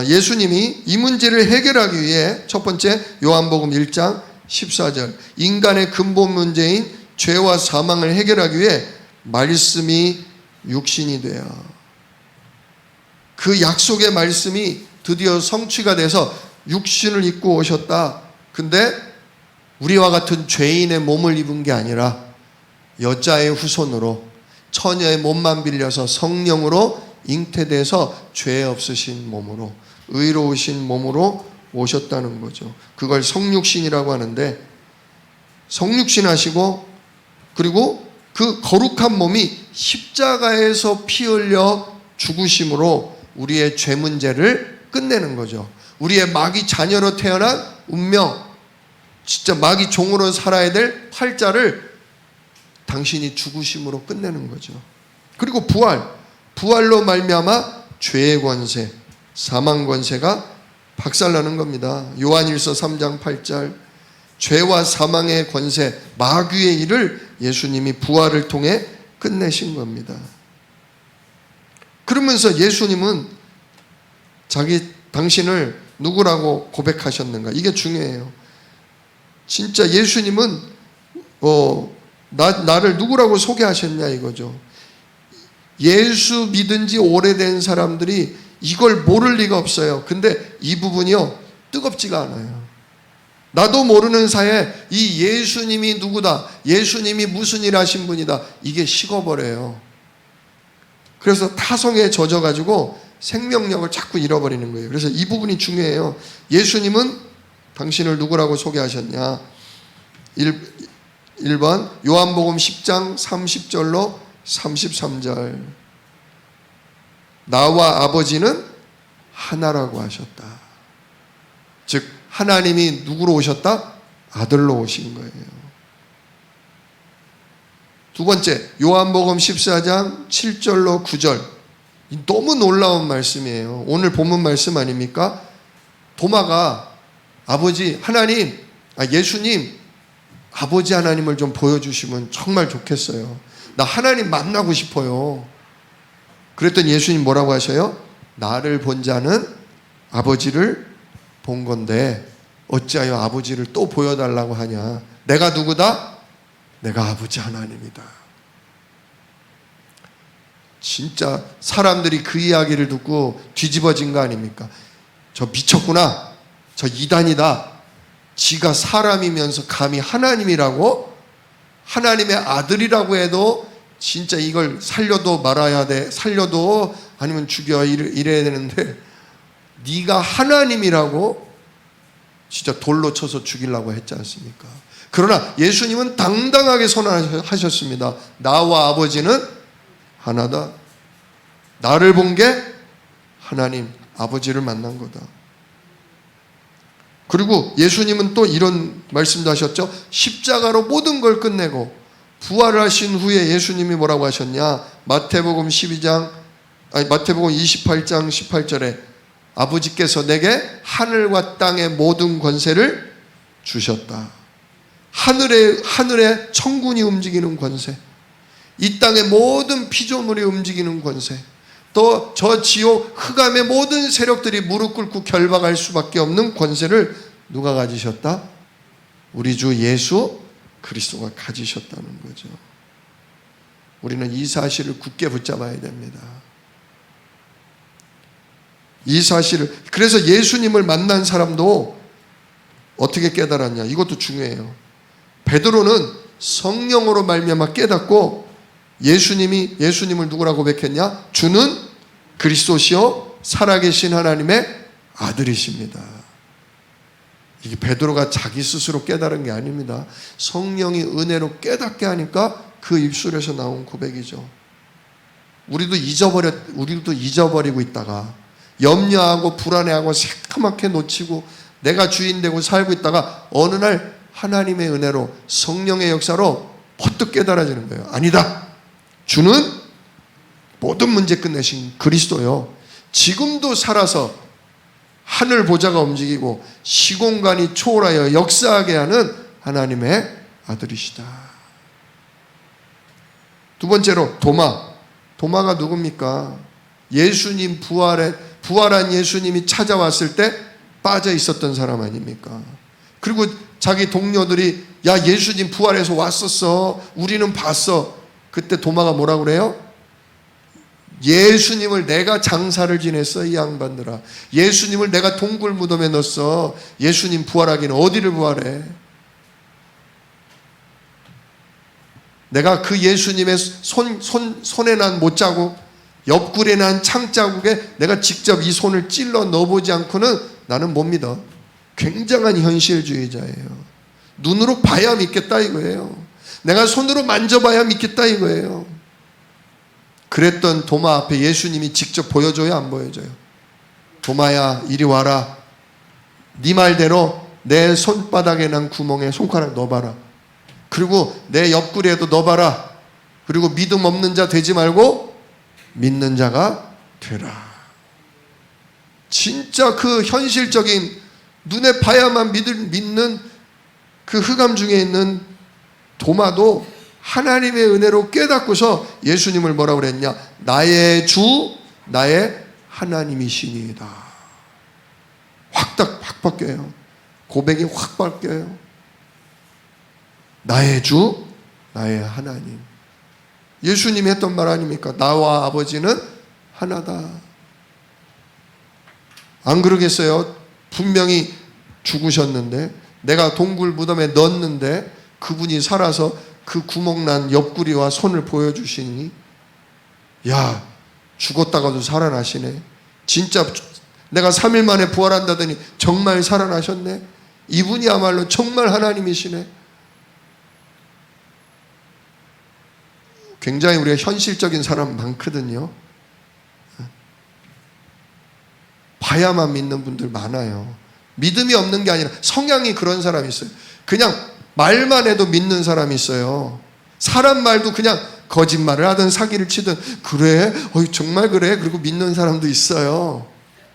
예수님이 이 문제를 해결하기 위해 첫 번째 요한복음 1장 14절, 인간의 근본 문제인 죄와 사망을 해결하기 위해 말씀이 육신이 되어, 그 약속의 말씀이 드디어 성취가 돼서 육신을 입고 오셨다. 근데 우리와 같은 죄인의 몸을 입은 게 아니라 여자의 후손으로 처녀의 몸만 빌려서 성령으로 잉태돼서 죄 없으신 몸으로, 의로우신 몸으로 오셨다는 거죠. 그걸 성육신이라고 하는데, 성육신 하시고 그리고 그 거룩한 몸이 십자가에서 피 흘려 죽으심으로 우리의 죄 문제를 끝내는 거죠. 우리의 마귀 자녀로 태어난 운명, 진짜 마귀 종으로 살아야 될 팔자를 당신이 죽으심으로 끝내는 거죠. 그리고 부활로 말미암아 죄의 권세, 사망 권세가 박살나는 겁니다. 요한일서 3장 8절, 죄와 사망의 권세, 마귀의 일을 예수님이 부활을 통해 끝내신 겁니다. 그러면서 예수님은 당신을 누구라고 고백하셨는가? 이게 중요해요. 진짜 예수님은 나를 누구라고 소개하셨냐 이거죠. 예수 믿은 지 오래된 사람들이 이걸 모를 리가 없어요. 근데 이 부분이요, 뜨겁지가 않아요. 나도 모르는 사이에 이 예수님이 누구다, 예수님이 무슨 일 하신 분이다, 이게 식어버려요. 그래서 타성에 젖어가지고 생명력을 자꾸 잃어버리는 거예요. 그래서 이 부분이 중요해요. 예수님은 당신을 누구라고 소개하셨냐? 1번 요한복음 10장 30절로 33절, 나와 아버지는 하나라고 하셨다. 즉 하나님이 누구로 오셨다? 아들로 오신 거예요. 두 번째 요한복음 14장 7절로 9절, 너무 놀라운 말씀이에요. 오늘 본문 말씀 아닙니까? 도마가 아버지 하나님, 예수님 아버지 하나님을 좀 보여주시면 정말 좋겠어요. 나 하나님 만나고 싶어요. 그랬더니 예수님 뭐라고 하셔요? 나를 본 자는 아버지를 본 건데 어찌하여 아버지를 또 보여달라고 하냐. 내가 누구다? 내가 아버지 하나님이다. 진짜 사람들이 그 이야기를 듣고 뒤집어진 거 아닙니까? 저 미쳤구나, 저 이단이다, 지가 사람이면서 감히 하나님이라고, 하나님의 아들이라고 해도 진짜 이걸 살려도 말아야 돼, 살려도 아니면 죽여, 이래야 되는데 네가 하나님이라고 진짜 돌로 쳐서 죽이려고 했지 않습니까? 그러나 예수님은 당당하게 선언하셨습니다. 나와 아버지는 하나다. 나를 본 게 하나님 아버지를 만난 거다. 그리고 예수님은 또 이런 말씀도 하셨죠. 십자가로 모든 걸 끝내고 부활하신 후에 예수님이 뭐라고 하셨냐? 마태복음 28장 18절에 아버지께서 내게 하늘과 땅의 모든 권세를 주셨다. 하늘에 천군이 움직이는 권세, 이 땅의 모든 피조물이 움직이는 권세, 또 저 지옥 흑암의 모든 세력들이 무릎 꿇고 결박할 수밖에 없는 권세를 누가 가지셨다? 우리 주 예수 그리스도가 가지셨다는 거죠. 우리는 이 사실을 굳게 붙잡아야 됩니다. 이 사실을, 그래서 예수님을 만난 사람도 어떻게 깨달았냐, 이것도 중요해요. 베드로는 성령으로 말미암아 깨닫고 예수님을 누구라고 고백했냐? 주는 그리스도시요 살아계신 하나님의 아들이십니다. 이게 베드로가 자기 스스로 깨달은 게 아닙니다. 성령이 은혜로 깨닫게 하니까 그 입술에서 나온 고백이죠. 우리도 잊어버리고 있다가 염려하고 불안해하고 새까맣게 놓치고 내가 주인 되고 살고 있다가 어느 날 하나님의 은혜로 성령의 역사로 퍼뜩 깨달아지는 거예요. 아니다. 주는 모든 문제 끝내신 그리스도요. 지금도 살아서 하늘 보좌가 움직이고 시공간이 초월하여 역사하게 하는 하나님의 아들이시다. 두 번째로 도마가 누굽니까? 예수님 부활한 예수님이 찾아왔을 때 빠져 있었던 사람 아닙니까? 그리고 자기 동료들이 야 예수님 부활해서 왔었어. 우리는 봤어. 그때 도마가 뭐라고 그래요? 예수님을 내가 장사를 지냈어 이 양반들아. 예수님을 내가 동굴 무덤에 넣었어. 예수님 부활하기는 어디를 부활해? 내가 그 예수님의 손에 난 못자국, 옆구리에 난 창자국에 내가 직접 이 손을 찔러 넣어보지 않고는 나는 못 믿어. 굉장한 현실주의자예요. 눈으로 봐야 믿겠다 이거예요. 내가 손으로 만져봐야 믿겠다 이거예요. 그랬던 도마 앞에 예수님이 직접 보여줘요, 안 보여줘요? 도마야 이리 와라. 네 말대로 내 손바닥에 난 구멍에 손가락 넣어봐라. 그리고 내 옆구리에도 넣어봐라. 그리고 믿음 없는 자 되지 말고 믿는 자가 되라. 진짜 그 현실적인 눈에 봐야만 믿는 그 흑암 중에 있는 도마도 하나님의 은혜로 깨닫고서 예수님을 뭐라고 그랬냐? 나의 주, 나의 하나님이시니이다. 확 바뀌어요. 고백이 확 바뀌어요. 나의 주, 나의 하나님. 예수님이 했던 말 아닙니까? 나와 아버지는 하나다. 안 그러겠어요? 분명히 죽으셨는데 내가 동굴 무덤에 넣었는데 그분이 살아서 그 구멍난 옆구리와 손을 보여주시니 야 죽었다가도 살아나시네. 진짜 내가 3일 만에 부활한다더니 정말 살아나셨네. 이분이야말로 정말 하나님이시네. 굉장히 우리가 현실적인 사람 많거든요. 봐야만 믿는 분들 많아요. 믿음이 없는 게 아니라 성향이 그런 사람이 있어요. 그냥 말만 해도 믿는 사람이 있어요. 사람 말도 그냥 거짓말을 하든 사기를 치든 그래? 정말 그래? 그리고 믿는 사람도 있어요.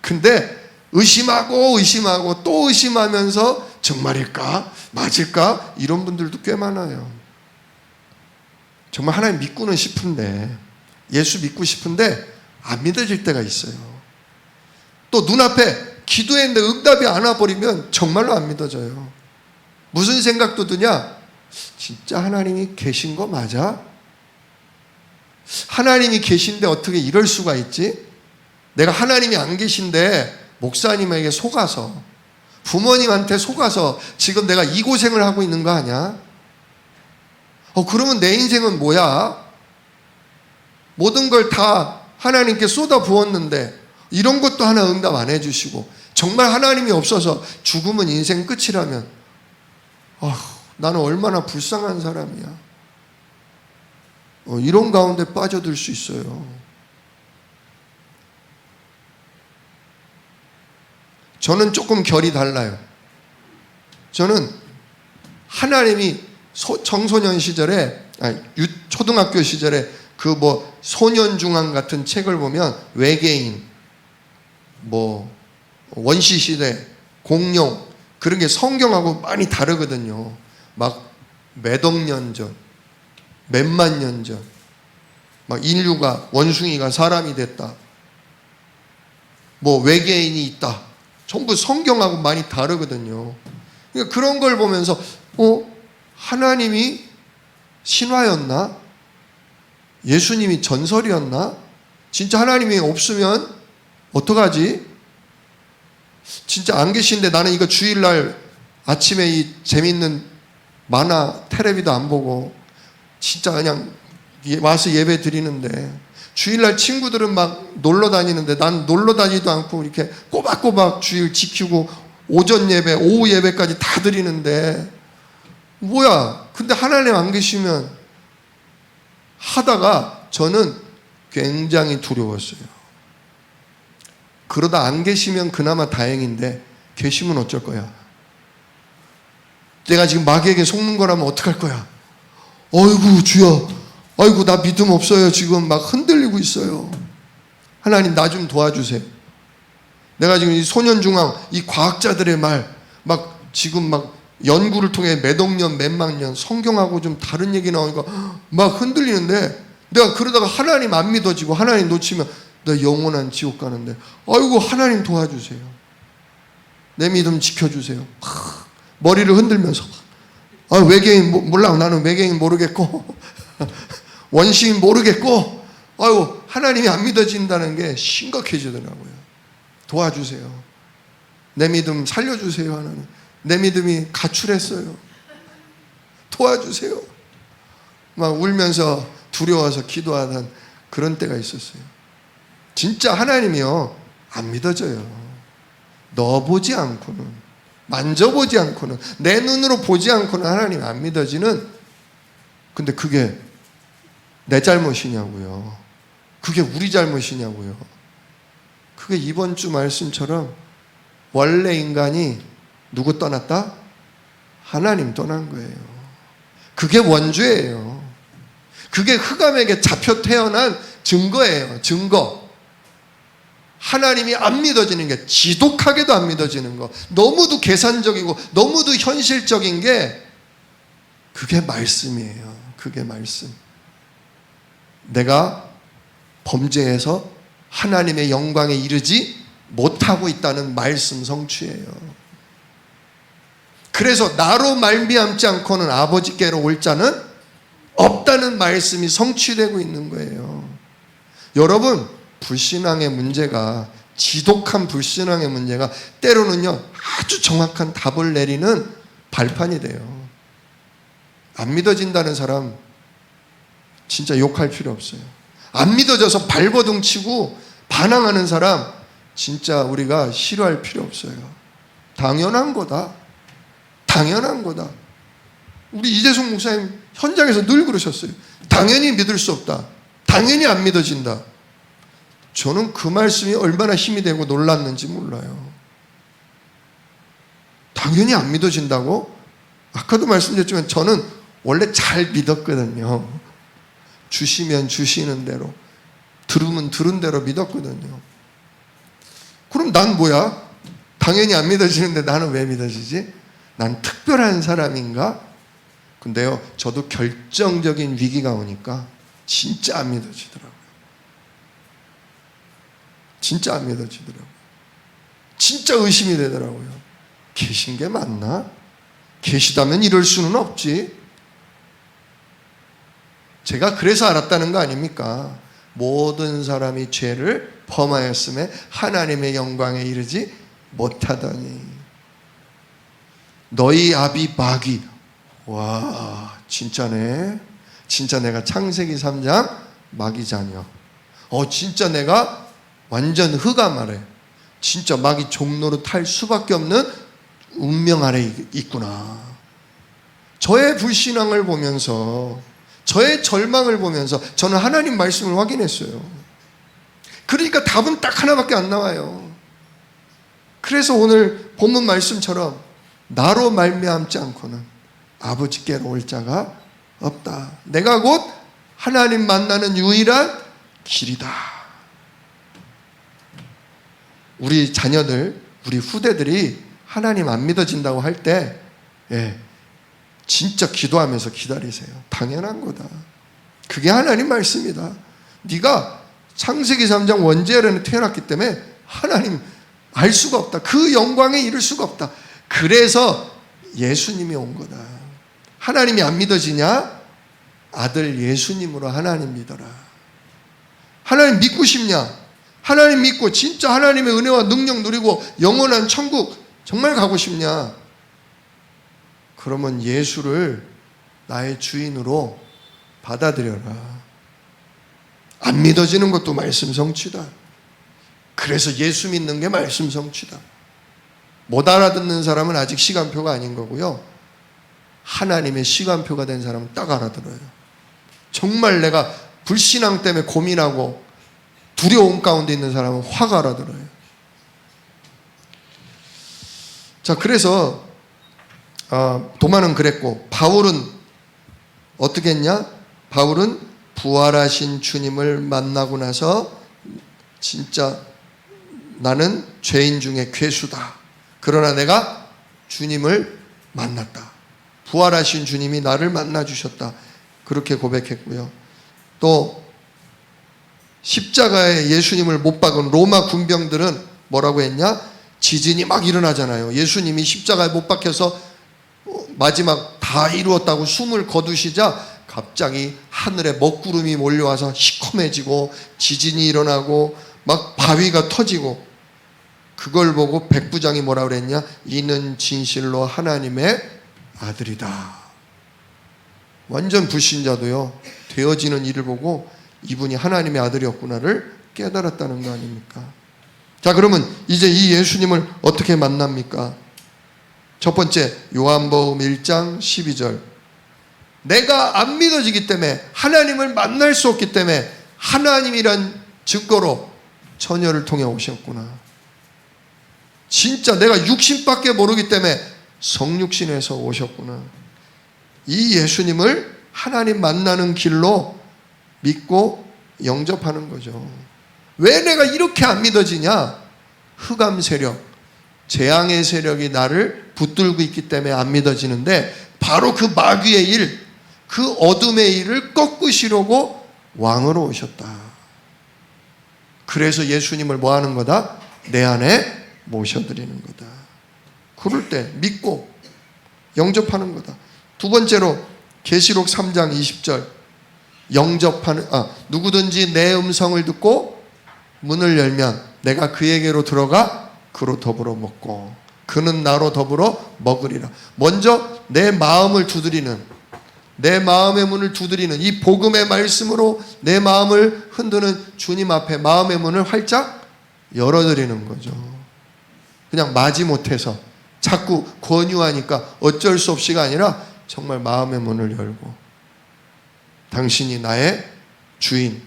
근데 의심하고 또 의심하면서 정말일까? 맞을까? 이런 분들도 꽤 많아요. 정말 하나님 믿고는 싶은데 예수 믿고 싶은데 안 믿어질 때가 있어요. 또 눈앞에 기도했는데 응답이 안 와버리면 정말로 안 믿어져요. 무슨 생각도 드냐? 진짜 하나님이 계신 거 맞아? 하나님이 계신데 어떻게 이럴 수가 있지? 내가 하나님이 안 계신데 목사님에게 속아서 부모님한테 속아서 지금 내가 이 고생을 하고 있는 거 아니야? 그러면 내 인생은 뭐야? 모든 걸 다 하나님께 쏟아 부었는데 이런 것도 하나 응답 안 해주시고 정말 하나님이 없어서 죽으면 인생 끝이라면 나는 얼마나 불쌍한 사람이야. 이런 가운데 빠져들 수 있어요. 저는 조금 결이 달라요. 저는 하나님이 청소년 시절에 초등학교 시절에 그 소년중앙 같은 책을 보면 외계인 원시시대 공룡 그런 게 성경하고 많이 다르거든요. 막 몇억 년 전, 몇만 년 전, 막 인류가 원숭이가 사람이 됐다. 외계인이 있다. 전부 성경하고 많이 다르거든요. 그러니까 그런 걸 보면서 하나님이 신화였나? 예수님이 전설이었나? 진짜 하나님이 없으면 어떡하지? 진짜 안 계신데 나는 이거 주일날 아침에 이 재밌는 만화 텔레비도 안 보고 진짜 그냥 와서 예배 드리는데, 주일날 친구들은 막 놀러 다니는데 난 놀러 다니지도 않고 이렇게 꼬박꼬박 주일 지키고 오전 예배, 오후 예배까지 다 드리는데 뭐야? 근데 하나님 안 계시면 하다가 저는 굉장히 두려웠어요. 그러다 안 계시면 그나마 다행인데 계시면 어쩔 거야? 내가 지금 마귀에게 속는 거라면 어떡할 거야? 어이구 주여, 어이구 나 믿음 없어요. 지금 막 흔들리고 있어요. 하나님 나 좀 도와주세요. 내가 지금 이 소년중앙 이 과학자들의 말 막 지금 막 연구를 통해 몇 억 년, 몇만 년 성경하고 좀 다른 얘기 나오니까 막 흔들리는데, 내가 그러다가 하나님 안 믿어지고 하나님 놓치면 나 영원한 지옥 가는데, 아이고 하나님 도와주세요. 내 믿음 지켜주세요. 머리를 흔들면서 외계인 몰라, 나는 외계인 모르겠고 원시인 모르겠고, 아이고 하나님이 안 믿어진다는 게 심각해지더라고요. 도와주세요. 내 믿음 살려주세요. 하나님 내 믿음이 가출했어요. 도와주세요. 막 울면서 두려워서 기도하던 그런 때가 있었어요. 진짜 하나님이요 안 믿어져요. 넣어보지 않고는, 만져보지 않고는, 내 눈으로 보지 않고는 하나님 안 믿어지는. 근데 그게 내 잘못이냐고요? 그게 우리 잘못이냐고요? 그게 이번 주 말씀처럼 원래 인간이 누구 떠났다? 하나님 떠난 거예요. 그게 원죄예요. 그게 흑암에게 잡혀 태어난 증거예요. 증거. 하나님이 안 믿어지는 게, 지독하게도 안 믿어지는 거, 너무도 계산적이고 너무도 현실적인 게 그게 말씀이에요. 그게 말씀. 내가 범죄해서 하나님의 영광에 이르지 못하고 있다는 말씀 성취예요. 그래서 나로 말미암지 않고는 아버지께로 올 자는 없다는 말씀이 성취되고 있는 거예요. 여러분, 불신앙의 문제가, 지독한 불신앙의 문제가 때로는요 아주 정확한 답을 내리는 발판이 돼요. 안 믿어진다는 사람 진짜 욕할 필요 없어요. 안 믿어져서 발버둥 치고 반항하는 사람 진짜 우리가 싫어할 필요 없어요. 당연한 거다. 당연한 거다. 우리 이재송 목사님 현장에서 늘 그러셨어요. 당연히 믿을 수 없다. 당연히 안 믿어진다. 저는 그 말씀이 얼마나 힘이 되고 놀랐는지 몰라요. 당연히 안 믿어진다고? 아까도 말씀드렸지만 저는 원래 잘 믿었거든요. 주시면 주시는 대로, 들으면 들은 대로 믿었거든요. 그럼 난 뭐야? 당연히 안 믿어지는데 나는 왜 믿어지지? 난 특별한 사람인가? 근데요, 저도 결정적인 위기가 오니까 진짜 안 믿어지더라고요. 진짜 안 믿어지더라고요. 진짜 의심이 되더라고요. 계신 게 맞나? 계시다면 이럴 수는 없지. 제가 그래서 알았다는 거 아닙니까? 모든 사람이 죄를 범하였음에 하나님의 영광에 이르지 못하더니 너희 아비 마귀. 와, 진짜네. 진짜 내가 창세기 3장 마귀 자녀. 진짜 내가 완전 흑암 아래, 진짜 마귀 종로로 탈 수밖에 없는 운명 아래 있구나. 저의 불신앙을 보면서, 저의 절망을 보면서 저는 하나님 말씀을 확인했어요. 그러니까 답은 딱 하나밖에 안 나와요. 그래서 오늘 본문 말씀처럼 나로 말미암지 않고는 아버지께로 올 자가 없다. 내가 곧 하나님 만나는 유일한 길이다. 우리 자녀들, 우리 후대들이 하나님 안 믿어진다고 할 때 진짜 기도하면서 기다리세요. 당연한 거다. 그게 하나님 말씀이다. 네가 창세기 3장 원죄아래는 태어났기 때문에 하나님 알 수가 없다. 그 영광에 이를 수가 없다. 그래서 예수님이 온 거다. 하나님이 안 믿어지냐? 아들 예수님으로 하나님 믿어라. 하나님 믿고 싶냐? 하나님 믿고 진짜 하나님의 은혜와 능력 누리고 영원한 천국 정말 가고 싶냐? 그러면 예수를 나의 주인으로 받아들여라. 안 믿어지는 것도 말씀 성취다. 그래서 예수 믿는 게 말씀 성취다. 못 알아듣는 사람은 아직 시간표가 아닌 거고요. 하나님의 시간표가 된 사람은 딱 알아들어요. 정말 내가 불신앙 때문에 고민하고 두려움 가운데 있는 사람은 확 알아들어요. 자, 그래서 도마는 그랬고, 바울은 어떻게 했냐? 바울은 부활하신 주님을 만나고 나서 진짜 나는 죄인 중에 괴수다. 그러나 내가 주님을 만났다. 부활하신 주님이 나를 만나주셨다. 그렇게 고백했고요. 또 십자가에 예수님을 못 박은 로마 군병들은 뭐라고 했냐? 지진이 막 일어나잖아요. 예수님이 십자가에 못 박혀서 마지막 다 이루었다고 숨을 거두시자 갑자기 하늘에 먹구름이 몰려와서 시커매지고 지진이 일어나고 막 바위가 터지고, 그걸 보고 백부장이 뭐라 그랬냐? 이는 진실로 하나님의 아들이다. 완전 불신자도요, 되어지는 일을 보고 이분이 하나님의 아들이었구나를 깨달았다는 거 아닙니까? 자, 그러면 이제 이 예수님을 어떻게 만납니까? 첫 번째, 요한복음 1장 12절. 내가 안 믿어지기 때문에, 하나님을 만날 수 없기 때문에 하나님이란 증거로 처녀를 통해 오셨구나. 진짜 내가 육신밖에 모르기 때문에 성육신에서 오셨구나. 이 예수님을 하나님 만나는 길로 믿고 영접하는 거죠. 왜 내가 이렇게 안 믿어지냐? 흑암 세력, 재앙의 세력이 나를 붙들고 있기 때문에 안 믿어지는데, 바로 그 마귀의 일, 그 어둠의 일을 꺾으시려고 왕으로 오셨다. 그래서 예수님을 뭐 하는 거다? 내 안에 모셔드리는 거다. 그럴 때 믿고 영접하는 거다. 두 번째로 계시록 3장 20절. 영접하는, 누구든지 내 음성을 듣고 문을 열면 내가 그에게로 들어가 그로 더불어 먹고 그는 나로 더불어 먹으리라. 먼저 내 마음을 두드리는, 내 마음의 문을 두드리는 이 복음의 말씀으로 내 마음을 흔드는 주님 앞에 마음의 문을 활짝 열어드리는 거죠. 그냥 마지못해서 자꾸 권유하니까 어쩔 수 없이가 아니라 정말 마음의 문을 열고, 당신이 나의 주인,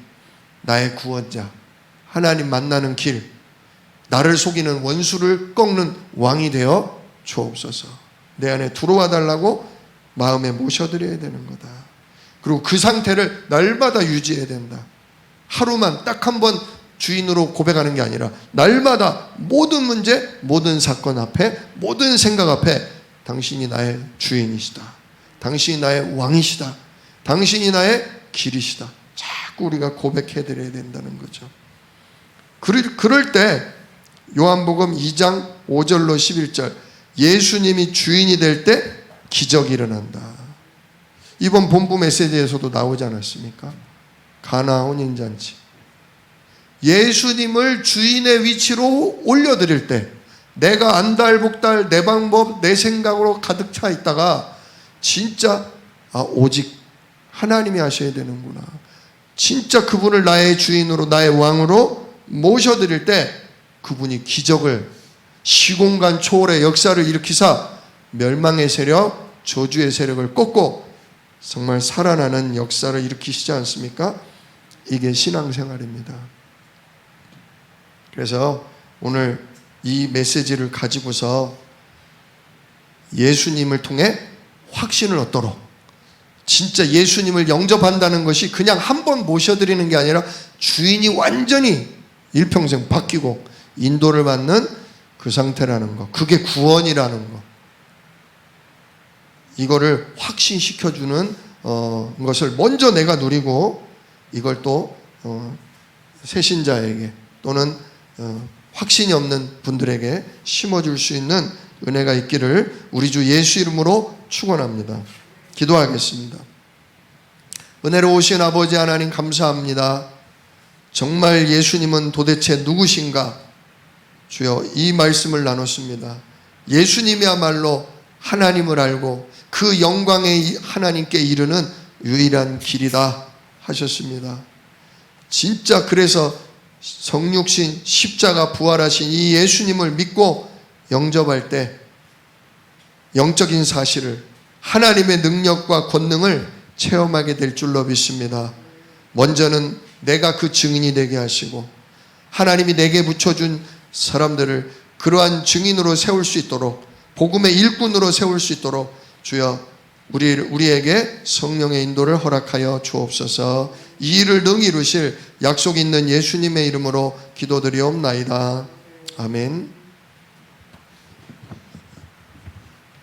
나의 구원자, 하나님 만나는 길, 나를 속이는 원수를 꺾는 왕이 되어 주옵소서. 내 안에 들어와 달라고 마음에 모셔드려야 되는 거다. 그리고 그 상태를 날마다 유지해야 된다. 하루만 딱 한 번 주인으로 고백하는 게 아니라 날마다 모든 문제, 모든 사건 앞에, 모든 생각 앞에 당신이 나의 주인이시다. 당신이 나의 왕이시다. 당신이 나의 길이시다. 자꾸 우리가 고백해드려야 된다는 거죠. 그럴 때 요한복음 2장 5절로 11절, 예수님이 주인이 될 때 기적이 일어난다. 이번 본부 메시지에서도 나오지 않았습니까? 가나 혼인잔치. 예수님을 주인의 위치로 올려드릴 때, 내가 안달복달 내 방법 내 생각으로 가득 차 있다가 진짜 오직 하나님이 하셔야 되는구나, 진짜 그분을 나의 주인으로 나의 왕으로 모셔드릴 때 그분이 기적을, 시공간 초월의 역사를 일으키사 멸망의 세력, 저주의 세력을 꺾고 정말 살아나는 역사를 일으키시지 않습니까? 이게 신앙생활입니다. 그래서 오늘 이 메시지를 가지고서 예수님을 통해 확신을 얻도록, 진짜 예수님을 영접한다는 것이 그냥 한 번 모셔드리는 게 아니라 주인이 완전히 일평생 바뀌고 인도를 받는 그 상태라는 것, 그게 구원이라는 것, 이거를 확신시켜주는 것을 먼저 내가 누리고 이걸 또 새신자에게 또는 확신이 없는 분들에게 심어줄 수 있는 은혜가 있기를 우리 주 예수 이름으로 축원합니다. 기도하겠습니다. 은혜로우신 아버지 하나님, 감사합니다. 정말 예수님은 도대체 누구신가? 주여, 이 말씀을 나눴습니다. 예수님이야말로 하나님을 알고 그 영광의 하나님께 이르는 유일한 길이다 하셨습니다. 진짜 그래서 성육신 십자가 부활하신 이 예수님을 믿고 영접할 때 영적인 사실을, 하나님의 능력과 권능을 체험하게 될 줄로 믿습니다. 먼저는 내가 그 증인이 되게 하시고 하나님이 내게 붙여준 사람들을 그러한 증인으로 세울 수 있도록, 복음의 일꾼으로 세울 수 있도록 주여 우리에게 성령의 인도를 허락하여 주옵소서. 이 일을 능히 이루실 약속 있는 예수님의 이름으로 기도드리옵나이다. 아멘.